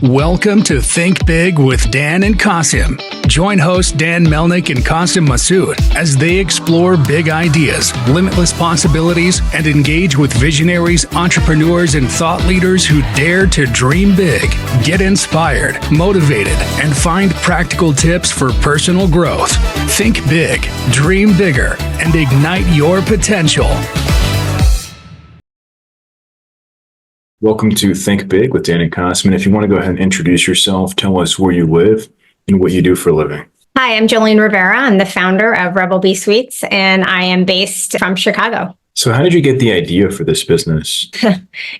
Welcome to Think Big with Dan and Qasim. Join hosts Dan Melnick and Qasim Masood as they explore big ideas, limitless possibilities, and engage with visionaries, entrepreneurs, and thought leaders who dare to dream big, get inspired, motivated, and find practical tips for personal growth. Think big, dream bigger, and ignite your potential. Welcome to Think Big with Dan and Qasim. And if you want to go ahead and introduce yourself, tell us where you live and what you do for a living. Hi, I'm Joline Rivera. I'm the founder of Rbel Bee Sweets, and I am based from Chicago. So how did you get the idea for this business?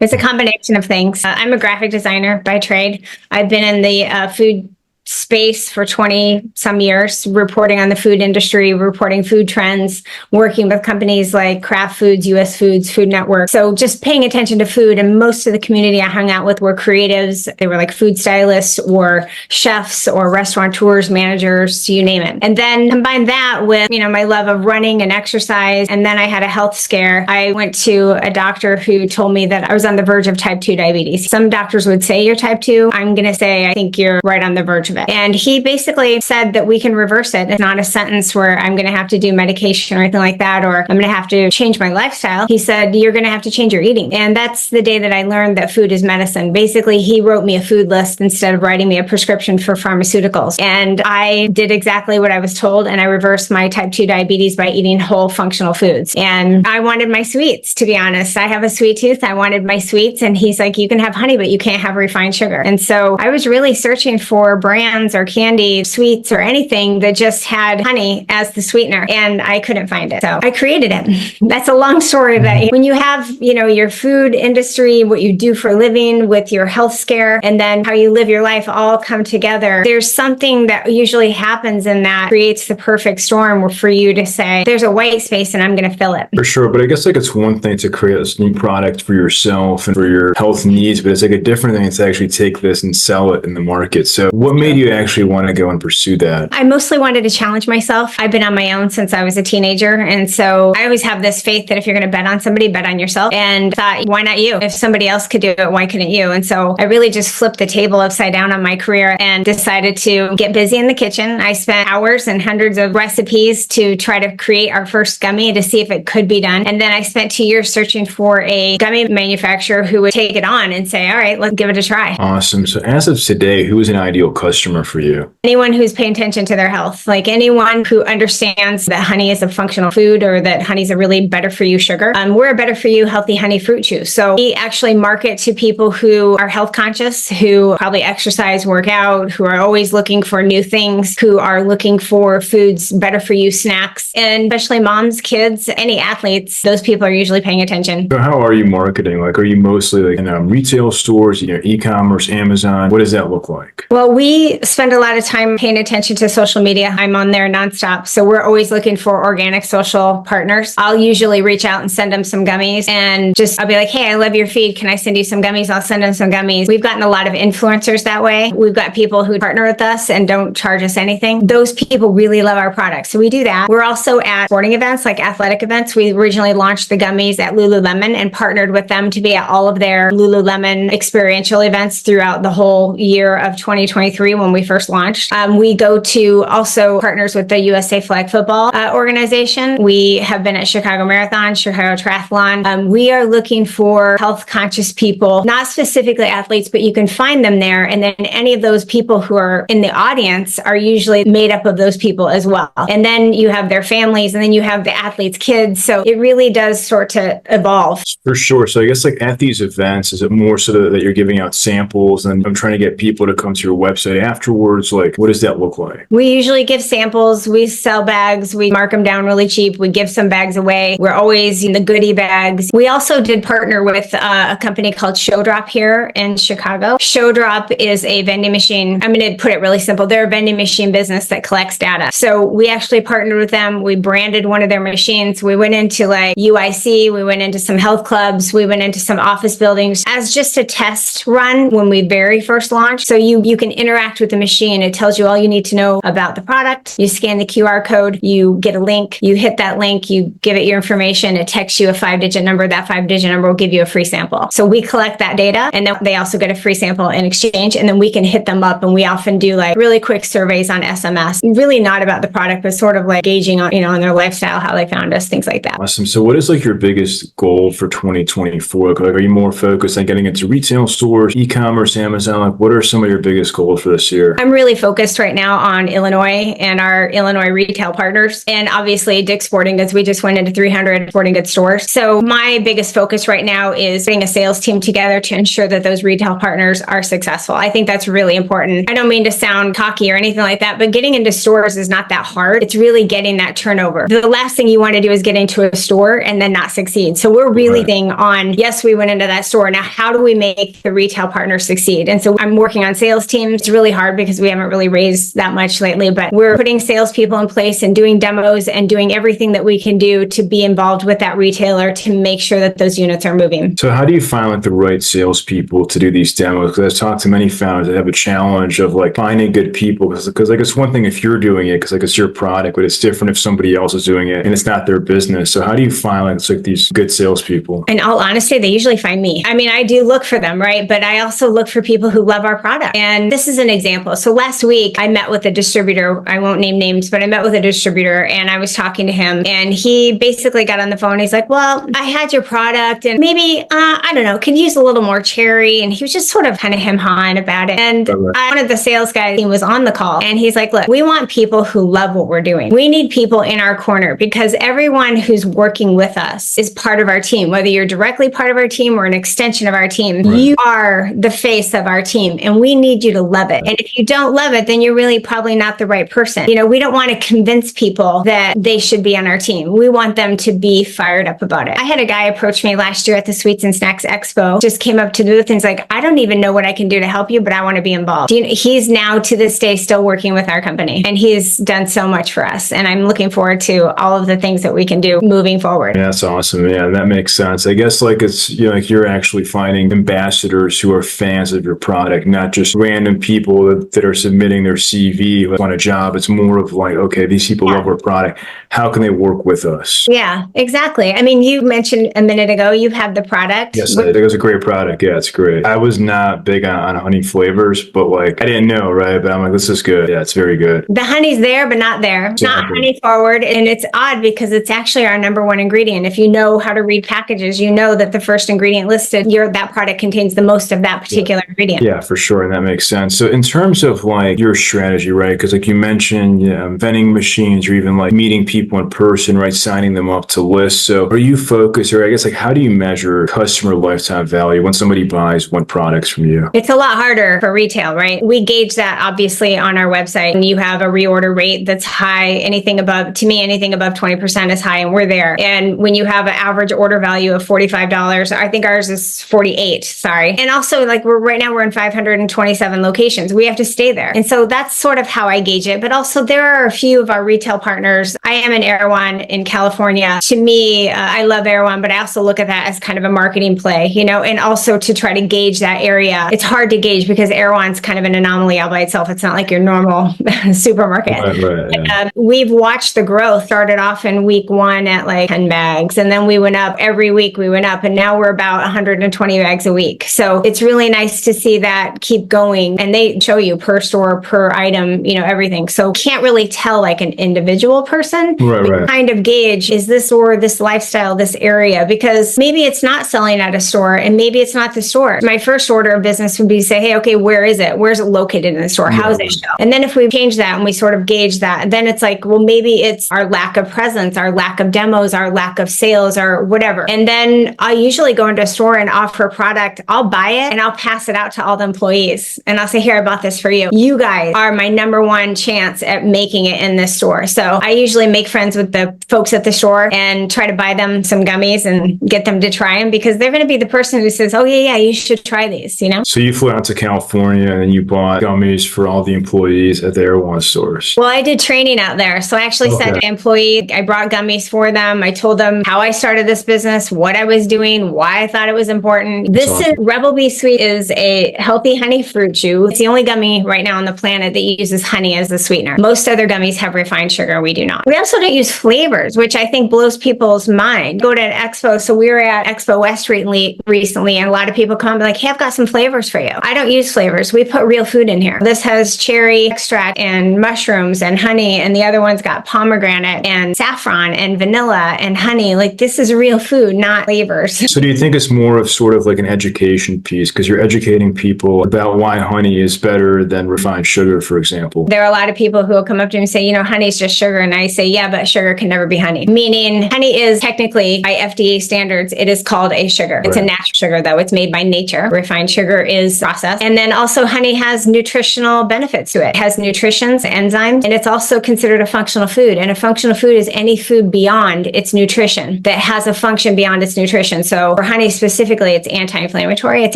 It's a combination of things. I'm a graphic designer by trade. I've been in the food space for 20 some years, reporting on the food industry, reporting food trends, working with companies like Kraft Foods, US Foods, Food Network. So just paying attention to food. And most of the community I hung out with were creatives. They were like food stylists or chefs or restaurateurs, managers, you name it. And then combine that with, my love of running and exercise. And then I had a health scare. I went to a doctor who told me that I was on the verge of type 2 diabetes. Some doctors would say you're type 2. I'm going to say I think you're right on the verge of it. And he basically said that we can reverse it. It's not a sentence where I'm going to have to do medication or anything like that, or I'm going to have to change my lifestyle. He said, you're going to have to change your eating. And that's the day that I learned that food is medicine. Basically, he wrote me a food list instead of writing me a prescription for pharmaceuticals. And I did exactly what I was told. And I reversed my type 2 diabetes by eating whole functional foods. And I wanted my sweets, to be honest. I have a sweet tooth. I wanted my sweets. And he's like, you can have honey, but you can't have refined sugar. And so I was really searching for brands or candy, sweets, or anything that just had honey as the sweetener, and I couldn't find it. So I created it. That's a long story that when you have, your food industry, what you do for a living with your health scare, and then how you live your life all come together, there's something that usually happens and that creates the perfect storm for you to say, there's a white space and I'm going to fill it. For sure. But I guess it's one thing to create this new product for yourself and for your health needs, but it's a different thing to actually take this and sell it in the market. So what made you actually want to go and pursue that? I mostly wanted to challenge myself. I've been on my own since I was a teenager. And so I always have this faith that if you're going to bet on somebody, bet on yourself. And thought, why not you? If somebody else could do it, why couldn't you? And so I really just flipped the table upside down on my career and decided to get busy in the kitchen. I spent hours and hundreds of recipes to try to create our first gummy to see if it could be done. And then I spent 2 years searching for a gummy manufacturer who would take it on and say, all right, let's give it a try. Awesome. So as of today, who is an ideal customer for you? Anyone who's paying attention to their health, like anyone who understands that honey is a functional food or that honey is a really better for you sugar. We're a better for you healthy honey fruit juice. So we actually market to people who are health conscious, who probably exercise, work out, who are always looking for new things, who are looking for foods, better for you snacks, and especially moms, kids, any athletes. Those people are usually paying attention. So how are you marketing? Are you mostly in retail stores, e-commerce, Amazon? What does that look like? Well, we spend a lot of time paying attention to social media. I'm on there nonstop. So we're always looking for organic social partners. I'll usually reach out and send them some gummies and I'll be like, hey, I love your feed. Can I send you some gummies? I'll send them some gummies. We've gotten a lot of influencers that way. We've got people who partner with us and don't charge us anything. Those people really love our products. So we do that. We're also at sporting events, like athletic events. We originally launched the gummies at Lululemon and partnered with them to be at all of their Lululemon experiential events throughout the whole year of 2023 when we first launched. We go to also partners with the USA Flag Football organization. We have been at Chicago Marathon, Chicago Triathlon. We are looking for health conscious people, not specifically athletes, but you can find them there. And then any of those people who are in the audience are usually made up of those people as well. And then you have their families, and then you have the athletes' kids. So it really does sort to evolve. For sure. So I guess at these events, is it more so that you're giving out samples and I'm trying to get people to come to your website afterwards? What does that look like? We usually give samples. We sell bags. We mark them down really cheap. We give some bags away. We're always in the goodie bags. We also did partner with a company called Show Drop here in Chicago. Show Drop is a vending machine. I'm going to put it really simple. They're a vending machine business that collects data. So we actually partnered with them. We branded one of their machines. We went into UIC. We went into some health clubs. We went into some office buildings as just a test run when we very first launched. So you can interact interact with the machine, it tells you all you need to know about the product. You scan the QR code, you get a link, you hit that link, you give it your information, it texts you a 5-digit number. That 5-digit number will give you a free sample. So we collect that data, and then they also get a free sample in exchange, and then we can hit them up. And we often do like really quick surveys on SMS, really not about the product, but sort of like gauging on, on their lifestyle, how they found us, things like that. Awesome. So what is like your biggest goal for 2024? Like, are you more focused on getting into retail stores, e-commerce, Amazon? Like, what are some of your biggest goals for this year? I'm really focused right now on Illinois and our Illinois retail partners. And obviously Dick's Sporting Goods, we just went into 300 sporting goods stores. So my biggest focus right now is getting a sales team together to ensure that those retail partners are successful. I think that's really important. I don't mean to sound cocky or anything like that, but getting into stores is not that hard. It's really getting that turnover. The last thing you want to do is get into a store and then not succeed. So we're really thinking on, yes, we went into that store. Now, how do we make the retail partners succeed? And so I'm working on sales teams. It's really hard because we haven't really raised that much lately, but we're putting salespeople in place and doing demos and doing everything that we can do to be involved with that retailer to make sure that those units are moving. So how do you find like the right salespeople to do these demos? Because I've talked to many founders that have a challenge of like finding good people, because like it's one thing if you're doing it because like it's your product, but it's different if somebody else is doing it and it's not their business. So how do you find like it's like these good salespeople? In all honesty, they usually find me. I mean, I do look for them, right? But I also look for people who love our product. And this is an example. So last week I met with a distributor. I won't name names, but I met with a distributor and I was talking to him and he basically got on the phone. He's like, well, I had your product and maybe, I don't know, could use a little more cherry. And he was just sort of kind of hem-hawing about it. And one of the sales guys, he was on the call and he's like, look, we want people who love what we're doing. We need people in our corner because everyone who's working with us is part of our team. Whether you're directly part of our team or an extension of our team, you are the face of our team and we need you to love it. And if you don't love it, then you're really probably not the right person. We don't want to convince people that they should be on our team. We want them to be fired up about it. I had a guy approach me last year at the Sweets and Snacks Expo, just came up to do things like, I don't even know what I can do to help you, but I want to be involved. He's now to this day still working with our company and he's done so much for us. And I'm looking forward to all of the things that we can do moving forward. Yeah, that's awesome. Yeah, that makes sense. I guess like it's, like you're actually finding ambassadors who are fans of your product, not just random people that are submitting their CV on a job. It's more of like, okay, these people love our product. How can they work with us? Yeah, exactly. I mean, you mentioned a minute ago, you have the product. Yes, I think it was a great product. Yeah, it's great. I was not big on honey flavors, but like I didn't know, right? But I'm like, this is good. Yeah, it's very good. The honey's there, but not there. It's not honey forward. And it's odd because it's actually our number one ingredient. If you know how to read packages, you know that the first ingredient listed, that product contains the most of that particular ingredient. Yeah, for sure. And that makes sense. So in terms of like your strategy, right? Because like you mentioned, vending machines or even like meeting people in person, right? Signing them up to lists. So are you focused, or I guess like how do you measure customer lifetime value when somebody buys one products from you? It's a lot harder for retail, right? We gauge that obviously on our website. And you have a reorder rate that's high. Anything above 20% is high and we're there. And when you have an average order value of $45, I think ours is 48, sorry. And also like right now we're in 527 locations. We have to stay there. And so that's sort of how I gauge it. But also there are a few of our retail partners. I am in Erewhon in California. To me, I love Erewhon, but I also look at that as kind of a marketing play, and also to try to gauge that area. It's hard to gauge because Erewhon's kind of an anomaly all by itself. It's not like your normal supermarket. Right. We've watched the growth. Started off in week 1 at like 10 bags. And then we went up every week we went up and now we're about 120 bags a week. So it's really nice to see that keep going. And they show you per store, per item, everything. So can't really tell like an individual person. Right. Kind of gauge, is this or this lifestyle, this area? Because maybe it's not selling at a store and maybe it's not the store. My first order of business would be to say, hey, okay, where is it? Where's it located in the store? How is it show? And then if we change that and we sort of gauge that, then it's like, well, maybe it's our lack of presence, our lack of demos, our lack of sales or whatever. And then I usually go into a store and offer a product. I'll buy it and I'll pass it out to all the employees. And I'll say, here, I bought this for you. You guys are my number one chance at making it in this store. So I usually make friends with the folks at the store and try to buy them some gummies and get them to try them because they're going to be the person who says, oh yeah, you should try these, So you flew out to California and you bought gummies for all the employees at the Erewhon stores. Well, I did training out there. So I actually said to employees, I brought gummies for them. I told them how I started this business, what I was doing, why I thought it was important. This is Rbel Bee Sweet is a healthy honey fruit chew. It's the only gummy right now on the planet that uses honey as a sweetener. Most other gummies have refined sugar. We do not. We also don't use flavors, which I think blows people's mind. Go to an expo. So we were at Expo West recently, and a lot of people come and be like, hey, I've got some flavors for you. I don't use flavors. We put real food in here. This has cherry extract and mushrooms and honey, and the other one's got pomegranate and saffron and vanilla and honey. Like, this is real food, not flavors. So do you think it's more of sort of like an education piece, because you're educating people about why honey is better than refined sugar, for example? There are a lot of people who will come up to me and say, honey is just sugar. And I say, yeah, but sugar can never be honey. Meaning honey is technically, by FDA standards, it is called a sugar. It's a natural sugar, though. It's made by nature. Refined sugar is processed. And then also honey has nutritional benefits to it. It has nutritions, enzymes, and it's also considered a functional food. And a functional food is any food beyond its nutrition that has a function beyond its nutrition. So for honey specifically, it's anti-inflammatory, it's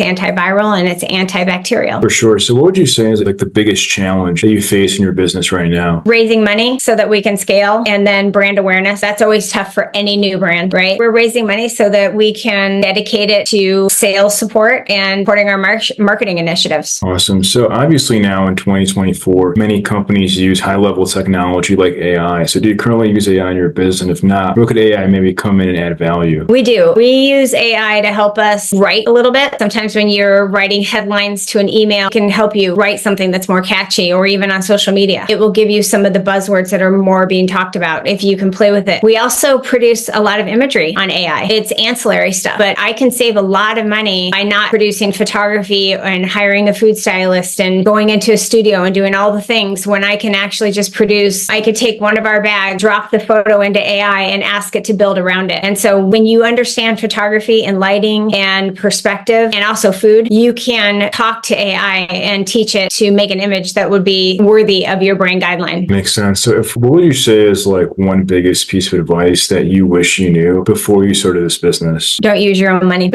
antiviral, and it's antibacterial. For sure. So what would you say is like the biggest challenge that you face in your business right now? Raising money so that we can scale, and then brand awareness. That's always tough for any new brand, right? We're raising money so that we can dedicate it to sales support and supporting our marketing initiatives. Awesome. So obviously now in 2024, many companies use high-level technology like AI. So do you currently use AI in your business? And if not, where could AI maybe come in and add value? We do. We use AI to help us write a little bit. Sometimes when you're writing headlines to an email, it can help you write something that's more catchy, or even on social media. It will give you some of the buzzwords that are more being talked about if you can play with it. We also produce a lot of imagery on AI. It's ancillary stuff, but I can save a lot of money by not producing photography and hiring a food stylist and going into a studio and doing all the things, when I can actually just produce. I could take one of our bags, drop the photo into AI, and ask it to build around it. And so when you understand photography and lighting and perspective and also food, you can talk to AI and teach it to make an image that would be worthy of your brand guideline. Makes sense. So what would you say is like one biggest piece of advice that you wish you knew before you started this business? Don't use your own money.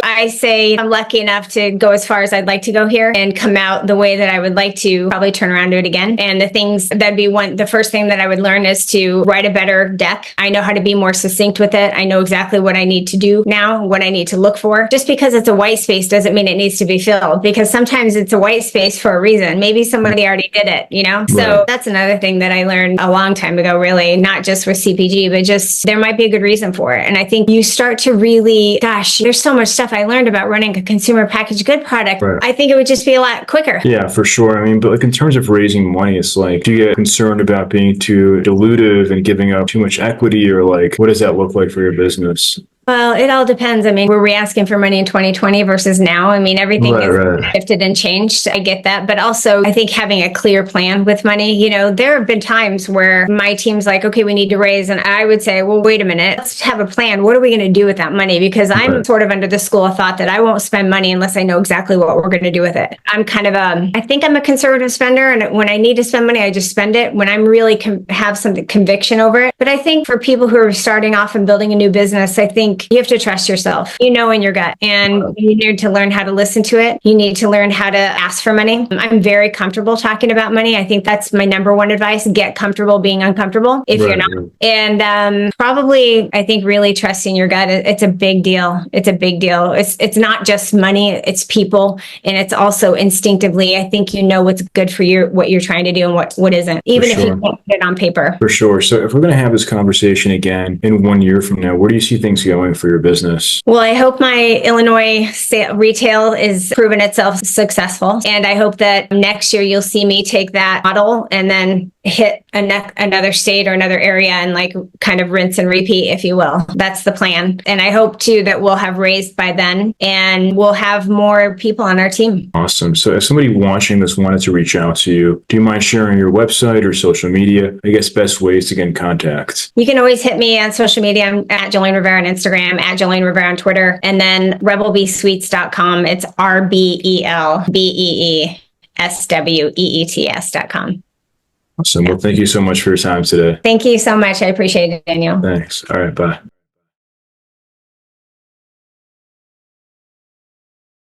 I say I'm lucky enough to go as far as I'd like to go here and come out the way that I would like to, probably turn around and do it again. And the first thing that I would learn is to write a better deck. I know how to be more succinct with it. I know exactly what I need to do now, what I need to look for. Just because it's a white space doesn't mean it needs to be filled, because sometimes it's a white space for a reason. Maybe somebody already did it, So that's another thing that I learned a long time ago, really, not just with CPG, but just there might be a good reason for it. And I think you start to really, there's so much stuff I learned about running a consumer packaged good product. Right. I think it would just be a lot quicker. Yeah, for sure. I mean, but like in terms of raising money, it's like, do you get concerned about being too dilutive and giving up too much equity, or like, what does that look like for your business? Well, it all depends. I mean, were we asking for money in 2020 versus now? I mean, everything is shifted and changed. I get that. But also, I think having a clear plan with money, there have been times where my team's like, okay, we need to raise. And I would say, well, wait a minute, let's have a plan. What are we going to do with that money? Because I'm sort of under the school of thought that I won't spend money unless I know exactly what we're going to do with it. I'm kind of I think I'm a conservative spender. And when I need to spend money, I just spend it when I'm really have some conviction over it. But I think for people who are starting off and building a new business, I think you have to trust yourself, in your gut, and you need to learn how to listen to it. You need to learn how to ask for money. I'm very comfortable talking about money. I think that's my number one advice. Get comfortable being uncomfortable if you're not. And probably, I think really trusting your gut. It's a big deal. It's a big deal. It's not just money, it's people. And it's also instinctively, I think what's good for you, what you're trying to do and what isn't, even if you can't put it on paper. For sure. So if we're going to have this conversation again in 1 year from now, where do you see things going for your business? Well, I hope my Illinois retail is proven itself successful. And I hope that next year you'll see me take that model and then hit another state or another area and like kind of rinse and repeat, if you will. That's the plan. And I hope too that we'll have raised by then and we'll have more people on our team. Awesome. So if somebody watching this wanted to reach out to you, do you mind sharing your website or social media? I guess best ways to get in contact. You can always hit me on social media. I'm at Joline Rivera on Instagram, at Joline Rivera on Twitter, and then rbelbeesweets.com. It's RBELBEESWEETS.com. Awesome. Well, thank you so much for your time today. Thank you so much. I appreciate it, Daniel. Thanks. All right. Bye.